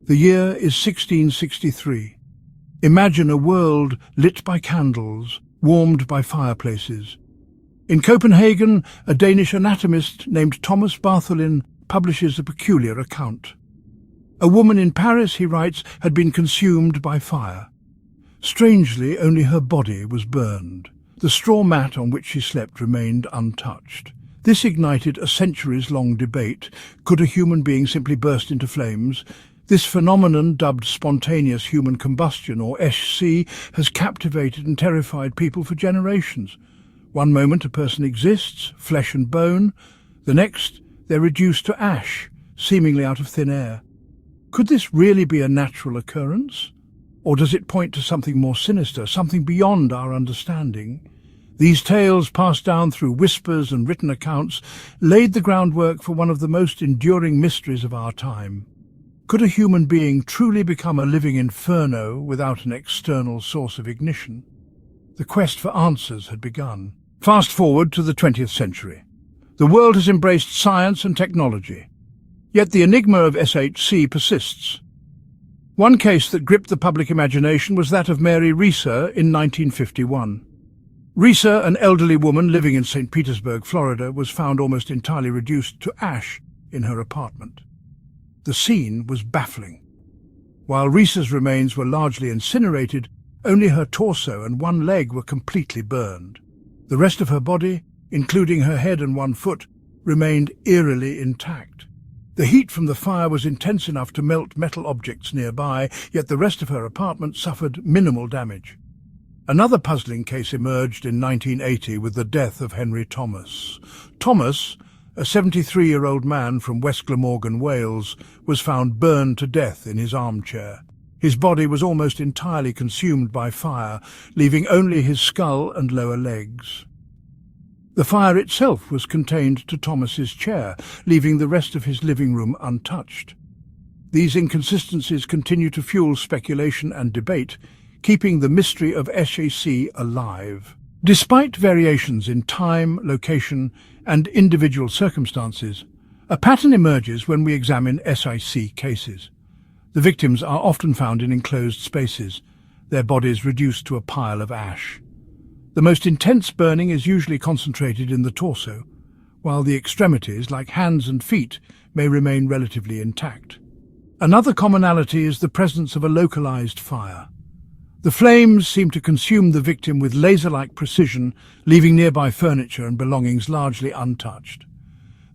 The year is 1663. Imagine a world lit by candles, warmed by fireplaces. In Copenhagen, a Danish anatomist named Thomas Bartholin publishes a peculiar account. A woman in Paris, he writes, had been consumed by fire. Strangely, only her body was burned. The straw mat on which she slept remained untouched. This ignited a centuries-long debate. Could a human being simply burst into flames? This phenomenon, dubbed Spontaneous Human Combustion, or SHC, has captivated and terrified people for generations. One moment a person exists, flesh and bone. The next, they're reduced to ash, seemingly out of thin air. Could this really be a natural occurrence? Or does it point to something more sinister, something beyond our understanding? These tales, passed down through whispers and written accounts, laid the groundwork for one of the most enduring mysteries of our time. Could a human being truly become a living inferno without an external source of ignition? The quest for answers had begun. Fast forward to the 20th century. The world has embraced science and technology. Yet the enigma of SHC persists. One case that gripped the public imagination was that of Mary Reeser in 1951. Reeser, an elderly woman living in St. Petersburg, Florida, was found almost entirely reduced to ash in her apartment. The scene was baffling. While Reeser's remains were largely incinerated, only her torso and one leg were completely burned. The rest of her body, including her head and one foot, remained eerily intact. The heat from the fire was intense enough to melt metal objects nearby, yet the rest of her apartment suffered minimal damage. Another puzzling case emerged in 1980 with the death of Henry Thomas. Thomas, a 73-year-old man from West Glamorgan, Wales, was found burned to death in his armchair. His body was almost entirely consumed by fire, leaving only his skull and lower legs. The fire itself was contained to Thomas's chair, leaving the rest of his living room untouched. These inconsistencies continue to fuel speculation and debate, keeping the mystery of SHC alive. Despite variations in time, location, and individual circumstances, a pattern emerges when we examine SHC cases. The victims are often found in enclosed spaces, their bodies reduced to a pile of ash. The most intense burning is usually concentrated in the torso, while the extremities, like hands and feet, may remain relatively intact. Another commonality is the presence of a localized fire. The flames seem to consume the victim with laser-like precision, leaving nearby furniture and belongings largely untouched.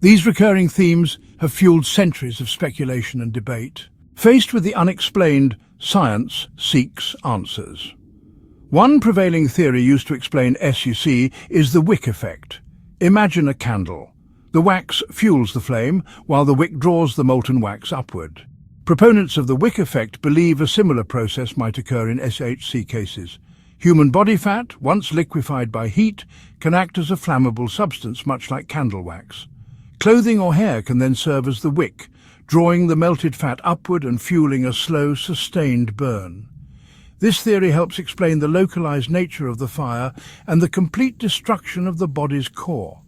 These recurring themes have fueled centuries of speculation and debate. Faced with the unexplained, science seeks answers. One prevailing theory used to explain SHC is the wick effect. Imagine a candle. The wax fuels the flame, while the wick draws the molten wax upward. Proponents of the wick effect believe a similar process might occur in SHC cases. Human body fat, once liquefied by heat, can act as a flammable substance, much like candle wax. Clothing or hair can then serve as the wick, drawing the melted fat upward and fueling a slow, sustained burn. This theory helps explain the localized nature of the fire and the complete destruction of the body's core.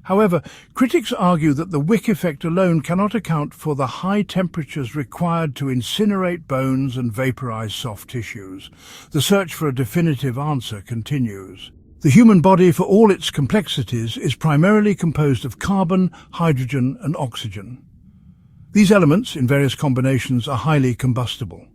However, critics argue that the wick effect alone cannot account for the high temperatures required to incinerate bones and vaporize soft tissues. The search for a definitive answer continues. The human body, for all its complexities, is primarily composed of carbon, hydrogen, and oxygen. These elements, in various combinations, are highly combustible.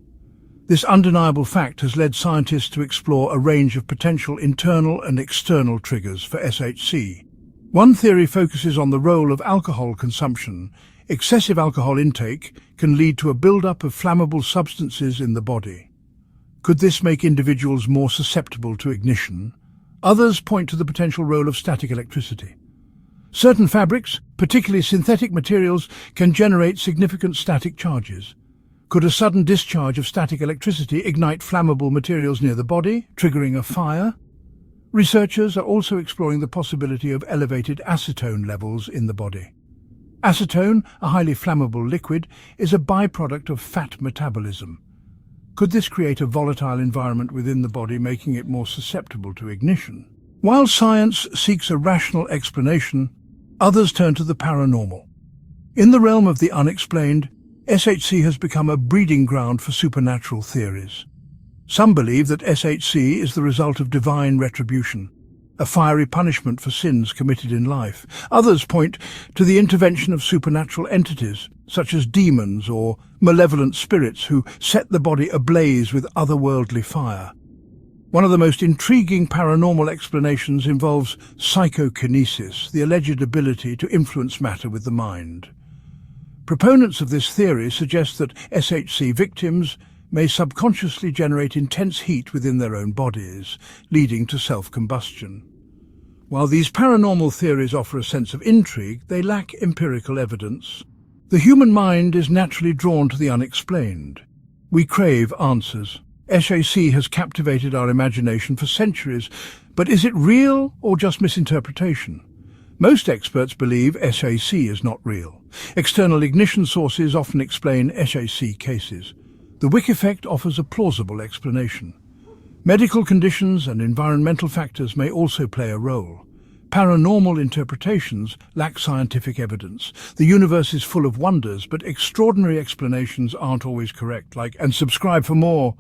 This undeniable fact has led scientists to explore a range of potential internal and external triggers for SHC. One theory focuses on the role of alcohol consumption. Excessive alcohol intake can lead to a buildup of flammable substances in the body. Could this make individuals more susceptible to ignition? Others point to the potential role of static electricity. Certain fabrics, particularly synthetic materials, can generate significant static charges. Could a sudden discharge of static electricity ignite flammable materials near the body, triggering a fire? Researchers are also exploring the possibility of elevated acetone levels in the body. Acetone, a highly flammable liquid, is a byproduct of fat metabolism. Could this create a volatile environment within the body, making it more susceptible to ignition? While science seeks a rational explanation, others turn to the paranormal. In the realm of the unexplained, SHC has become a breeding ground for supernatural theories. Some believe that SHC is the result of divine retribution, a fiery punishment for sins committed in life. Others point to the intervention of supernatural entities, such as demons or malevolent spirits who set the body ablaze with otherworldly fire. One of the most intriguing paranormal explanations involves psychokinesis, the alleged ability to influence matter with the mind. Proponents of this theory suggest that SHC victims may subconsciously generate intense heat within their own bodies, leading to self-combustion. While these paranormal theories offer a sense of intrigue, they lack empirical evidence. The human mind is naturally drawn to the unexplained. We crave answers. SHC has captivated our imagination for centuries, but is it real or just misinterpretation? Most experts believe SHC is not real. External ignition sources often explain SHC cases. The Wick effect offers a plausible explanation. Medical conditions and environmental factors may also play a role. Paranormal interpretations lack scientific evidence. The universe is full of wonders, but extraordinary explanations aren't always correct. And subscribe for more.